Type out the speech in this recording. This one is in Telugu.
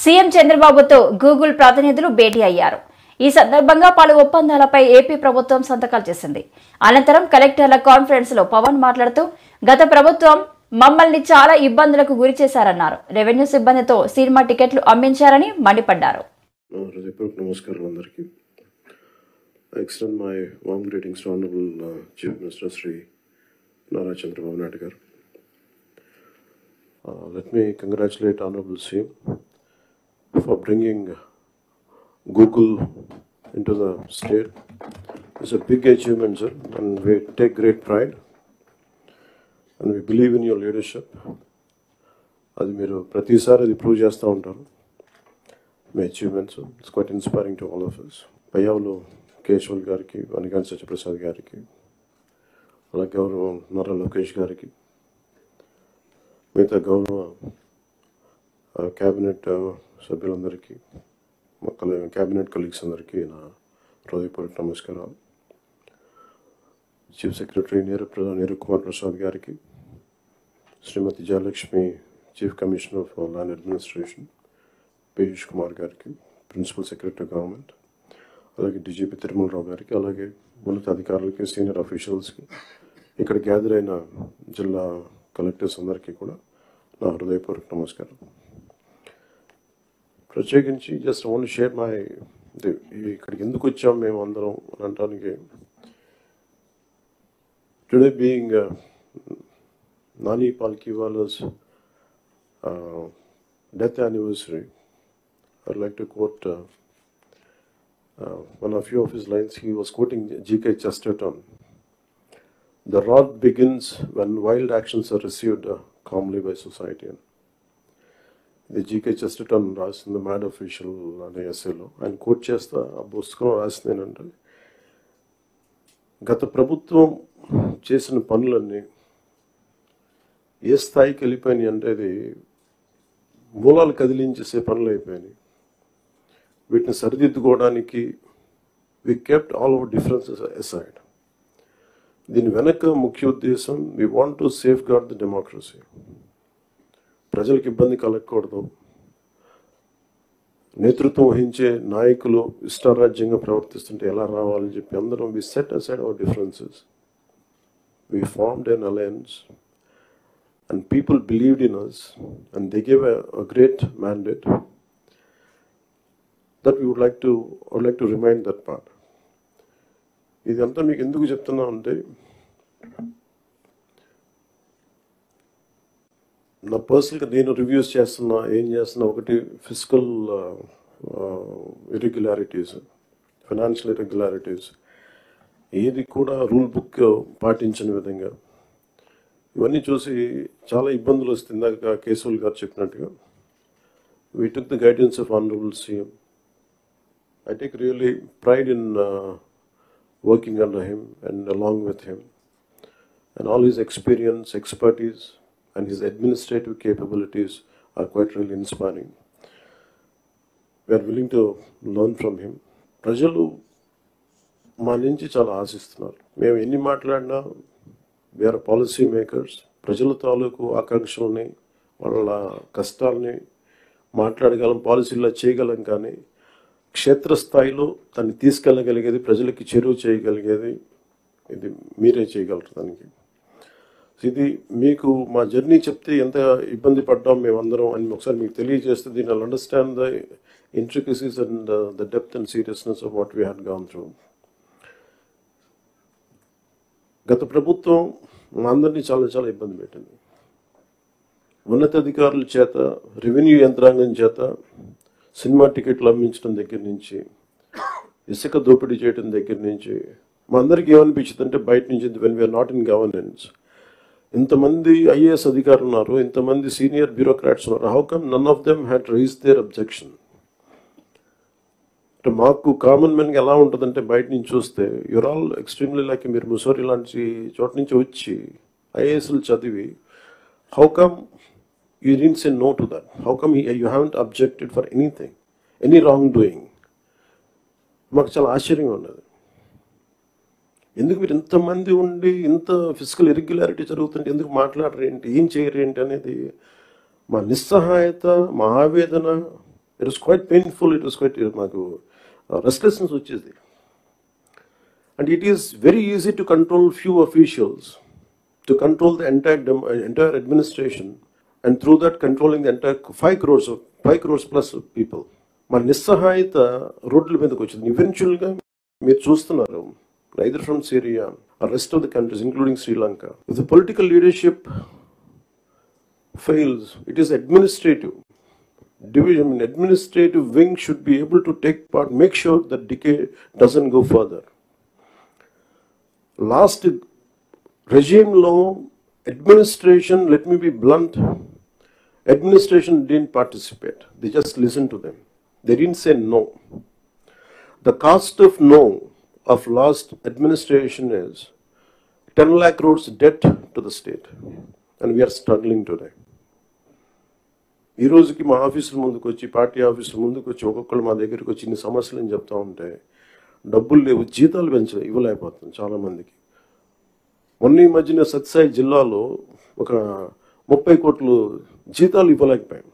సీఎం చంద్రబాబుతో గూగుల్ ప్రతినిధులు భేటీ అయ్యారు. ఈ సందర్భంగా పలు ఒప్పందాలపై ఏపీ ప్రభుత్వం సంతకాలు చేసింది. అనంతరం కలెక్టర్ల కాన్ఫరెన్స్ లో పవన్ మాట్లాడుతూ గత ప్రభుత్వం మమ్మల్ని చాలా ఇబ్బందులకు గురి చేశారన్నారు. రెవెన్యూ సిబ్బందితో సినిమా టికెట్లు అమ్మించారని మండిపడ్డారు. నమస్కారం అందరికీ. I extend my warm greetings to Honorable Chief Minister Sri Nara Chandrababu Naidu garu. Let me congratulate Honorable CM for bringing Google into the state. It's a big achievement, sir, and we take great pride and we believe in your leadership. అది మీరు ప్రతిసారి అది ప్రూవ్ చేస్తూ ఉంటారు మీ achievements. It's quite inspiring to all of us. Payyavula Keshav గారికి, వనిగాని సత్యప్రసాద్ గారికి, అలాగే గౌరవ నారా లోకేష్ గారికి, మిగతా గౌరవ క్యాబినెట్ సభ్యులందరికీ, క్యాబినెట్ కలీగ్స్ అందరికీ నా హృదయపూర్వక నమస్కారాలు. చీఫ్ సెక్రటరీ నీరు కుమార్ ప్రసాద్ గారికి, Srimati Jayalakshmi chief commissioner for land administration Piyush Kumar గారికి, ప్రిన్సిపల్ సెక్రటరీ గవర్నమెంట్, అలాగే డీజీపీ తిరుమలరావు గారికి, అలాగే ఉన్నత అధికారులకి, సీనియర్ అఫీషియల్స్కి, ఇక్కడ గ్యాదర్ అయిన జిల్లా కలెక్టర్స్ అందరికీ కూడా నా హృదయపూర్వక నమస్కారం. ప్రత్యేకించి జస్ట్ ఓన్లీ షేర్ మై ఇక్కడికి ఎందుకు వచ్చాం మేము అందరం అని అనడానికి, today being Nani Palkhivala's death anniversary, I'd like to quote one of few of his lines. He was quoting G.K. Chesterton. The rot begins when wild actions are received calmly by society. The G.K. Chesterton రాసిన మ్యాడ్ అఫీషియల్ అనే ఎస్సేలో ఆయన కోట్ చేస్తా ఆ పుస్తకం రాసింది ఏంటంటే, గత ప్రభుత్వం చేసిన పనులన్నీ ఏ స్థాయికి వెళ్ళిపోయినాయి అంటే అది మూలాలు కదిలించేసే పనులు అయిపోయినాయి. వీటిని సరిదిద్దుకోవడానికి we kept all our differences aside. దీని వెనక ముఖ్య ఉద్దేశం, we want to safeguard the democracy. ప్రజలకు ఇబ్బంది కలగకూడదు, నేతృత్వం వహించే నాయకులు ఇష్టారాజ్యంగా ప్రవర్తిస్తుంటే ఎలా రావాలని చెప్పి అందరం we set aside our differences. We formed an alliance and people believed in us and they gave a great mandate that we would like to remind that part. ఇదంతా మీకు ఎందుకు చెప్తున్నా అంటే, నా పర్సనల్గా నేను రివ్యూస్ చేస్తున్నా, ఏం చేస్తున్నా, ఒకటి ఫిజికల్ ఇర్రెగ్యులారిటీస్, ఫైనాన్షియల్ ఇర్రెగ్యులారిటీస్, ఏది కూడా రూల్ బుక్ పాటించిన విధంగా ఇవన్నీ చూసి చాలా ఇబ్బందులు వస్తుంది. ఇందాక కేశవల్ గారు చెప్పినట్టుగా we took the guidance of Honorable CM. I take really pride in working under him and along with him, and all his experience, expertise and his administrative capabilities are quite really inspiring. We are willing to learn from him. ప్రజలు మా నుంచి చాలా ఆశిస్తున్నారు. మేము ఎన్ని మాట్లాడినా వీఆర్ పాలసీ మేకర్స్. ప్రజల తాలూకు ఆకాంక్షల్ని, వాళ్ళ కష్టాలని మాట్లాడగలం, పాలసీల్లో చేయగలం, కానీ క్షేత్రస్థాయిలో దాన్ని తీసుకెళ్ళగలిగేది, ప్రజలకి చేరువ చేయగలిగేది ఇది మీరే చేయగలరు. దానికి ఇది మీకు మా జర్నీ చెప్తే ఎంత ఇబ్బంది పడ్డాం మేమందరం అని ఒకసారి మీకు తెలియజేస్తే దీన్ని I'll understand the intricacies and the depth and seriousness of what we had gone through. గత ప్రభుత్వం మా అందరినీ చాలా చాలా ఇబ్బంది పెట్టింది. ఉన్నతాధికారుల చేత, రెవెన్యూ యంత్రాంగం చేత సినిమా టికెట్లు అమ్మించడం దగ్గర నుంచి, ఇసుక దోపిడీ చేయడం దగ్గర నుంచి మా అందరికీ ఏమనిపించింది అంటే, బయట నుంచి when we're not in governance, ఇంతమంది ఐఏఎస్ అధికారులు ఉన్నారు, ఇంతమంది సీనియర్ బ్యూరోక్రాట్స్ ఉన్నారు, how come none of them had raise their objection. మాకు కామన్ మెన్కి ఎలా ఉంటుందంటే, బయట నుంచి చూస్తే యూర్ ఆల్ ఎక్స్ట్రీమ్లీ లైక్, మీరు ముసోరి లాంటి చోట నుంచి వచ్చి ఐఏఎస్లు చదివి, how come you didn't say no to that, how come you haven't objected for anything, any wrongdoing. మాకు చాలా ఆశ్చర్యంగా ఉన్నది. ఎందుకు మీరు ఇంతమంది ఉండి ఇంత ఫిజికల్ ఇర్రెగ్యులారిటీ జరుగుతుంటే ఎందుకు మాట్లాడరేంటి, ఏం చేయరేంటి అనేది మా నిస్సహాయత, మా ఆవేదన it was quite painful, it was quite మాకు రెస్ట్లెస్నెస్ వచ్చేది. And it is very easy to control few officials, to control the entire administration, and through that controlling the entire 5 crores plus of people. మన నిస్సహాయత రోడ్ల మీదకి వచ్చింది. ఈవెన్చువల్గా మీరు చూస్తున్నారు, either from Syria or rest of the countries, including Sri Lanka. If the political leadership fails, it is administrative division. Administrative wing should be able to take part, make sure that decay doesn't go further. Last regime law, administration, let me be blunt, administration didn't participate. They just listened to them. They didn't say no. The cost of no of last administration is 10 lakh crores debt to the state. And we are struggling today. ఈ రోజుకి మా ఆఫీసుల ముందుకు వచ్చి, పార్టీ ఆఫీసుల ముందుకు వచ్చి ఒక్కొక్కరు మా దగ్గరికి వచ్చి ఇన్ని సమస్యలు అని చెప్తా ఉంటే డబ్బులు లేవు, జీతాలు ఇవ్వలేకపోతుంది చాలామందికి. మొన్న ఈ మధ్యన సత్యసాయి జిల్లాలో ఒక 30 కోట్లు జీతాలు ఇవ్వలేకపోయాం.